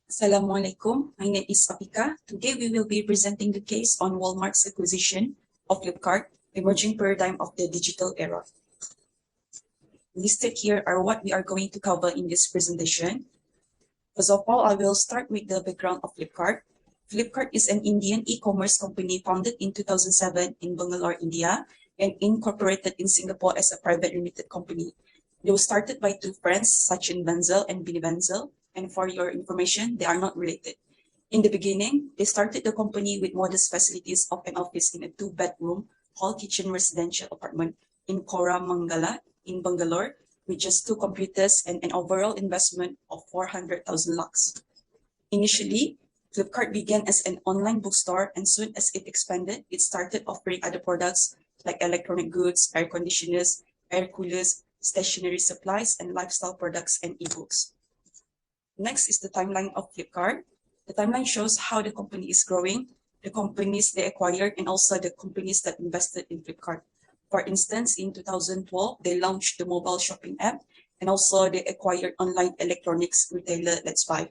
Assalamualaikum. My name is Apika. Today we will be presenting the case on Walmart's acquisition of Flipkart, emerging paradigm of the digital era. Listed here are what we are going to cover in this presentation. First of all, I will start with the background of Flipkart. Flipkart is an Indian e-commerce company founded in 2007 in Bangalore, India, and incorporated in Singapore as a private limited company. They were started by two friends, Sachin Bansal and Billy Bansal, and for your information, they are not related. In the beginning, they started the company with modest facilities of an office in a two-bedroom, hall-kitchen residential apartment in Koramangala in Bangalore, with just two computers and an overall investment of 400,000 lakhs. Initially, Flipkart began as an online bookstore, and soon as it expanded, it started offering other products like electronic goods, air conditioners, air coolers, stationery supplies, and lifestyle products and ebooks. Next is the timeline of Flipkart. The timeline shows how the company is growing, the companies they acquired, and also the companies that invested in Flipkart. For instance, in 2012, they launched the mobile shopping app, and also they acquired online electronics retailer Let's Buy,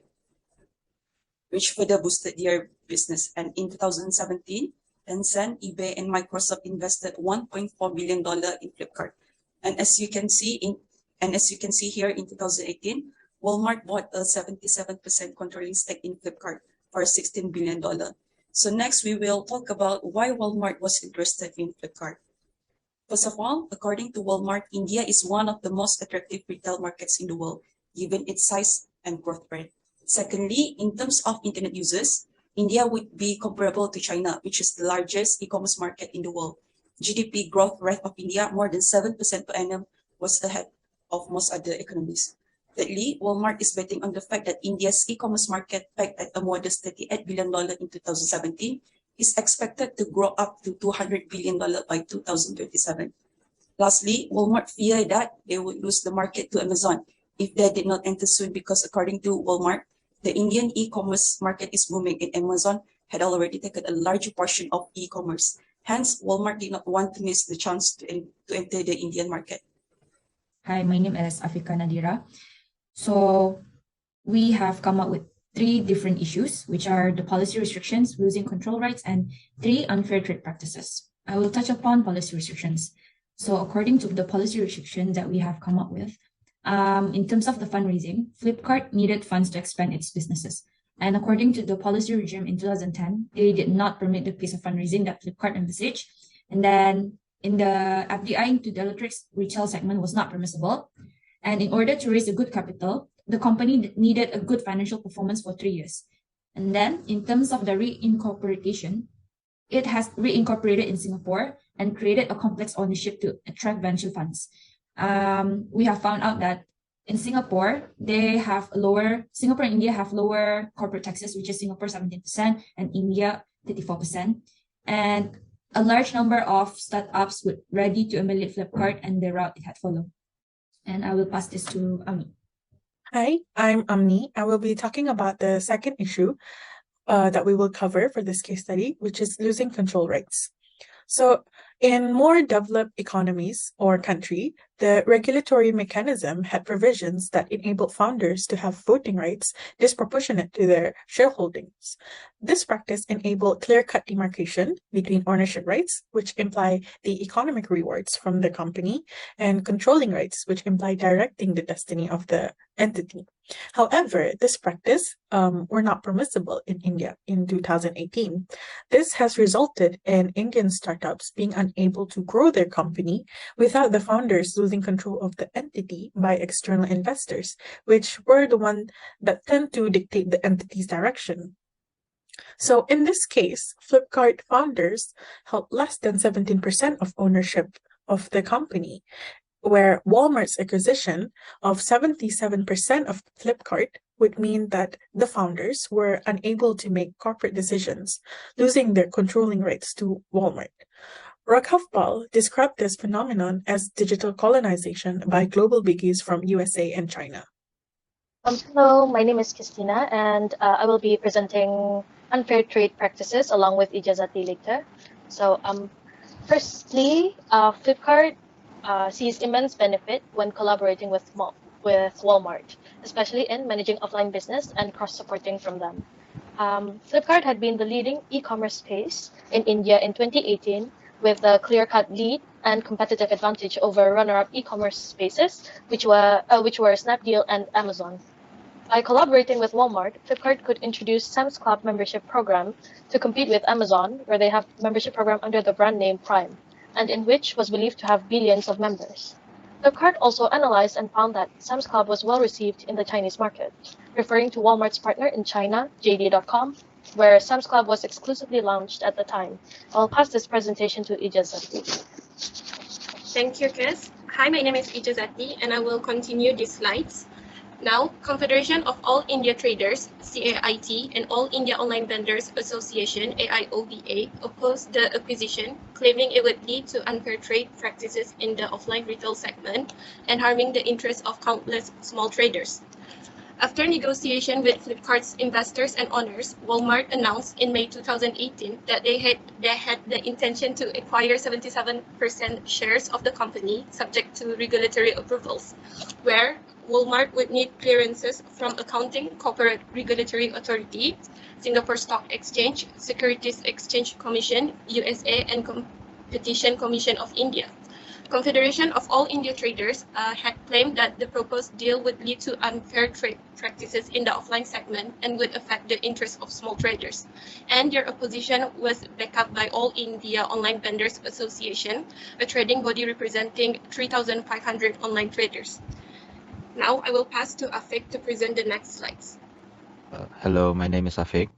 which further boosted their business. And in 2017, Tencent, eBay, and Microsoft invested $1.4 billion in Flipkart. And as you can see here in 2018, Walmart bought a 77% controlling stake in Flipkart for $16 billion. So next, we will talk about why Walmart was interested in Flipkart. First of all, according to Walmart, India is one of the most attractive retail markets in the world, given its size and growth rate. Secondly, in terms of internet users, India would be comparable to China, which is the largest e-commerce market in the world. GDP growth rate of India, more than 7% per annum, was ahead of most other economies. Thirdly, Walmart is betting on the fact that India's e-commerce market, pegged at a modest $38 billion in 2017, is expected to grow up to $200 billion by 2027. Lastly, Walmart feared that they would lose the market to Amazon if they did not enter soon, because according to Walmart, the Indian e-commerce market is booming and Amazon had already taken a large portion of e-commerce. Hence, Walmart did not want to miss the chance to enter the Indian market. Hi, my name is Afika Nadira. So we have come up with three different issues, which are the policy restrictions, losing control rights, and three unfair trade practices. I will touch upon policy restrictions. So according to the policy restriction that we have come up with, in terms of the fundraising, Flipkart needed funds to expand its businesses. And according to the policy regime in 2010, they did not permit the pace of fundraising that Flipkart envisaged. And then in the FDI into the electronics retail segment was not permissible. And in order to raise a good capital, the company needed a good financial performance for 3 years. And then in terms of the reincorporation, it has reincorporated in Singapore and created a complex ownership to attract venture funds. We have found out that in Singapore, Singapore and India have lower corporate taxes, which is Singapore 17% and India 34%. And a large number of startups were ready to emulate Flipkart and the route it had followed. And I will pass this to Ami. Hi, I'm Amni. I will be talking about the second issue that we will cover for this case study, which is losing control rights. So in more developed economies or country, the regulatory mechanism had provisions that enabled founders to have voting rights disproportionate to their shareholdings. This practice enabled clear-cut demarcation between ownership rights, which imply the economic rewards from the company, and controlling rights, which imply directing the destiny of the entity. However, this practice were not permissible in India in 2018. This has resulted in Indian startups being unable to grow their company without the founders losing control of the entity by external investors, which were the ones that tend to dictate the entity's direction. So in this case, Flipkart founders held less than 17% of ownership of the company, where Walmart's acquisition of 77% of Flipkart would mean that the founders were unable to make corporate decisions, losing their controlling rights to Walmart. Raghav Pal described this phenomenon as digital colonization by global biggies from USA and China. Hello, my name is Christina, and I will be presenting unfair trade practices along with Ijazati later. So, firstly, Flipkart sees immense benefit when collaborating with Walmart, especially in managing offline business and cross-supporting from them. Flipkart had been the leading e-commerce space in India in 2018 with a clear-cut lead and competitive advantage over runner-up e-commerce spaces, which were Snapdeal and Amazon. By collaborating with Walmart, Flipkart could introduce Sam's Club membership program to compete with Amazon, where they have membership program under the brand name Prime, and in which was believed to have billions of members. Flipkart also analyzed and found that Sam's Club was well received in the Chinese market, referring to Walmart's partner in China, JD.com, where Sam's Club was exclusively launched at the time. I'll pass this presentation to Ijazati. Thank you, Kes. Hi, my name is Ijazati, and I will continue these slides. Now, Confederation of All India Traders, CAIT, and All India Online Vendors Association, AIOVA, opposed the acquisition, claiming it would lead to unfair trade practices in the offline retail segment and harming the interests of countless small traders. After negotiation with Flipkart's investors and owners, Walmart announced in May 2018 that they had the intention to acquire 77% shares of the company, subject to regulatory approvals, where Walmart would need clearances from Accounting Corporate Regulatory Authority, Singapore Stock Exchange, Securities Exchange Commission, USA, and Competition Commission of India. Confederation of All India Traders had claimed that the proposed deal would lead to unfair trade practices in the offline segment and would affect the interests of small traders. And their opposition was backed up by All India Online Vendors Association, a trading body representing 3,500 online traders. Now I will pass to Afik to present the next slides. Hello, my name is Afik.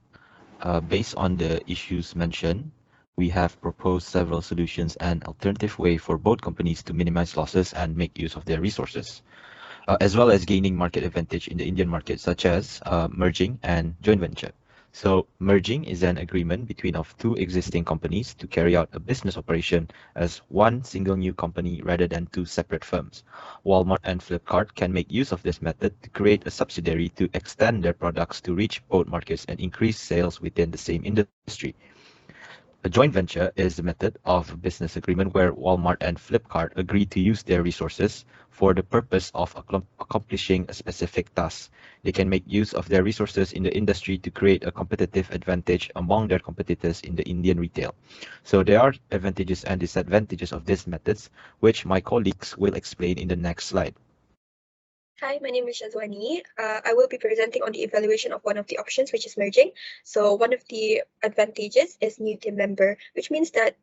Based on the issues mentioned, we have proposed several solutions and alternative way for both companies to minimize losses and make use of their resources, as well as gaining market advantage in the Indian market, such as merging and joint venture. So merging is an agreement between of two existing companies to carry out a business operation as one single new company rather than two separate firms. Walmart and Flipkart can make use of this method to create a subsidiary to extend their products to reach both markets and increase sales within the same industry. A joint venture is the method of business agreement where Walmart and Flipkart agree to use their resources for the purpose of accomplishing a specific task. They can make use of their resources in the industry to create a competitive advantage among their competitors in the Indian retail. So there are advantages and disadvantages of these methods, which my colleagues will explain in the next slide. Hi, my name is Shazwani. I will be presenting on the evaluation of one of the options, which is merging. So one of the advantages is new team member, which means that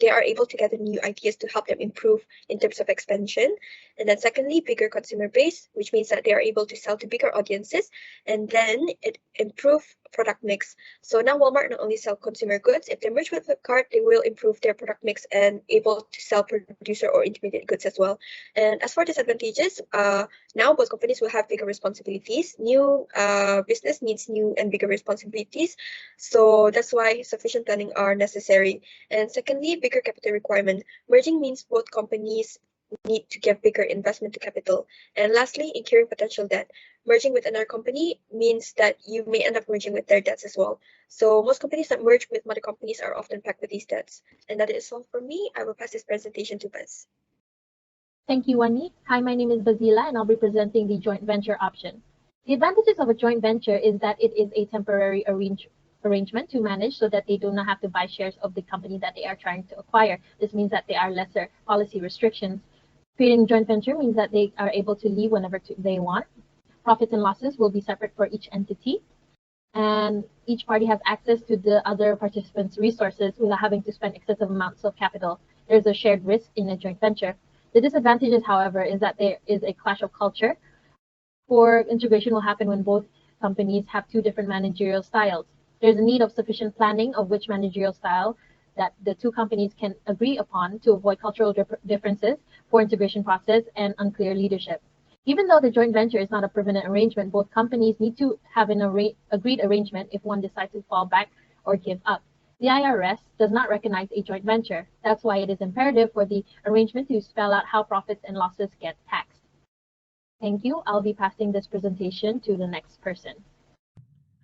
they are able to gather new ideas to help them improve in terms of expansion. And then secondly, bigger consumer base, which means that they are able to sell to bigger audiences. And then it improve product mix. So now Walmart not only sell consumer goods, if they merge with Flipkart, they will improve their product mix and able to sell producer or intermediate goods as well. And as for disadvantages, now both companies will have bigger responsibilities. New business needs new and bigger responsibilities. So that's why sufficient planning are necessary. And secondly, bigger capital requirement. Merging means both companies need to give bigger investment to capital. And lastly, incurring potential debt. Merging with another company means that you may end up merging with their debts as well. So most companies that merge with mother companies are often packed with these debts. And that is all for me. I will pass this presentation to Buzz. Thank you, Wani. Hi, my name is Bazila, and I'll be presenting the joint venture option. The advantages of a joint venture is that it is a temporary arrangement to manage so that they do not have to buy shares of the company that they are trying to acquire. This means that there are lesser policy restrictions. Creating joint venture means that they are able to leave whenever they want. Profits and losses will be separate for each entity, and each party has access to the other participants' resources without having to spend excessive amounts of capital. There's a shared risk in a joint venture. The disadvantages, however, is that there is a clash of culture. Poor integration will happen when both companies have two different managerial styles. There's a need of sufficient planning of which managerial style that the two companies can agree upon to avoid cultural differences, poor integration process, and unclear leadership. Even though the joint venture is not a permanent arrangement, both companies need to have an agreed arrangement if one decides to fall back or give up. The IRS does not recognize a joint venture. That's why it is imperative for the arrangement to spell out how profits and losses get taxed. Thank you. I'll be passing this presentation to the next person.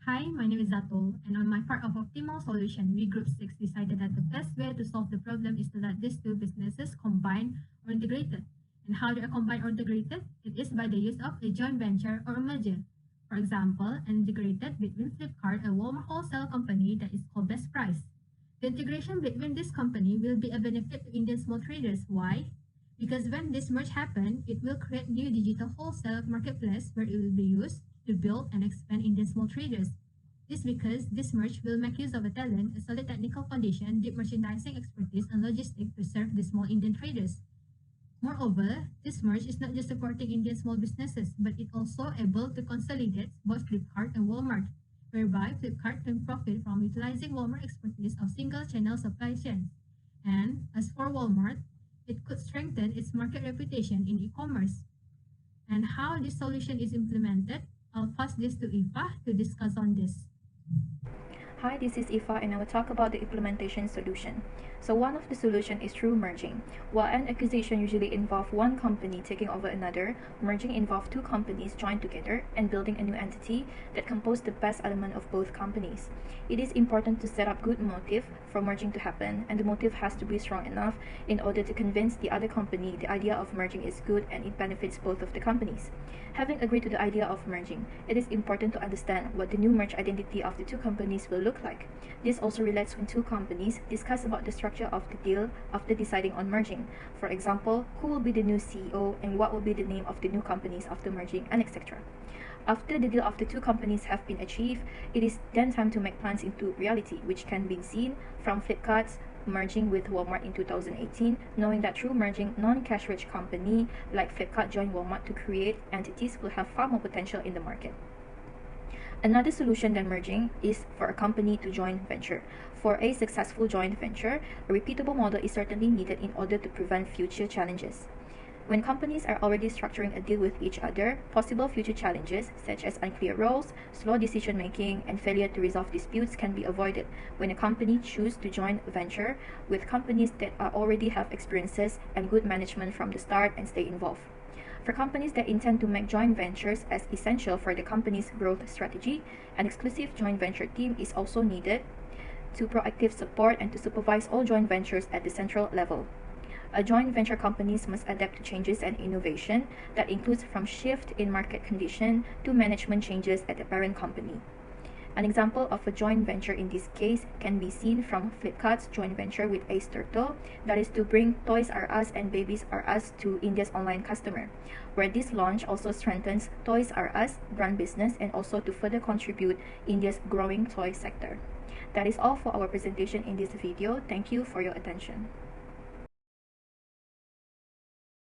Hi, my name is Zato, and on my part of Optimal Solution, we Group 6 decided that the best way to solve the problem is to let these two businesses combine or integrated. And how they are combined or integrated? It is by the use of a joint venture or a merger. For example, integrated between Flipkart and Walmart wholesale company that is called Best Price. The integration between this company will be a benefit to Indian small traders. Why? Because when this merge happens, it will create new digital wholesale marketplace where it will be used to build and expand Indian small traders. This because this merge will make use of a talent, a solid technical condition, deep merchandising expertise, and logistics to serve the small Indian traders. Moreover, this merge is not just supporting Indian small businesses, but it also able to consolidate both Flipkart and Walmart, whereby Flipkart can profit from utilizing Walmart expertise of single-channel supply chains. And as for Walmart, it could strengthen its market reputation in e-commerce. And how this solution is implemented, I'll pass this to Ifa to discuss on this. Hi, this is Ifa and I will talk about the implementation solution. So one of the solution is through merging. While an acquisition usually involves one company taking over another, merging involves two companies joined together and building a new entity that compose the best element of both companies. It is important to set up good motive for merging to happen, and the motive has to be strong enough in order to convince the other company the idea of merging is good and it benefits both of the companies. Having agreed to the idea of merging, it is important to understand what the new merged identity of the two companies will look like. This also relates when two companies discuss about the structure of the deal after deciding on merging. For example, who will be the new CEO and what will be the name of the new companies after merging, and etc. After the deal of the two companies have been achieved, it is then time to make plans into reality, which can be seen from Flipkart's merging with Walmart in 2018, knowing that through merging non-cash-rich company like Flipkart joined Walmart to create entities will have far more potential in the market. Another solution than merging is for a company to joint venture. For a successful joint venture, a repeatable model is certainly needed in order to prevent future challenges. When companies are already structuring a deal with each other, possible future challenges such as unclear roles, slow decision-making, and failure to resolve disputes can be avoided when a company chooses to join venture with companies that already have experiences and good management from the start and stay involved. For companies that intend to make joint ventures as essential for the company's growth strategy, an exclusive joint venture team is also needed to proactive support and to supervise all joint ventures at the central level. A joint venture companies must adapt to changes and innovation that includes from shift in market condition to management changes at the parent company. An example of a joint venture in this case can be seen from Flipkart's joint venture with Ace Turtle, that is to bring Toys R Us and Babies R Us to India's online customer, where this launch also strengthens Toys R Us brand business and also to further contribute India's growing toy sector. That is all for our presentation in this video. Thank you for your attention.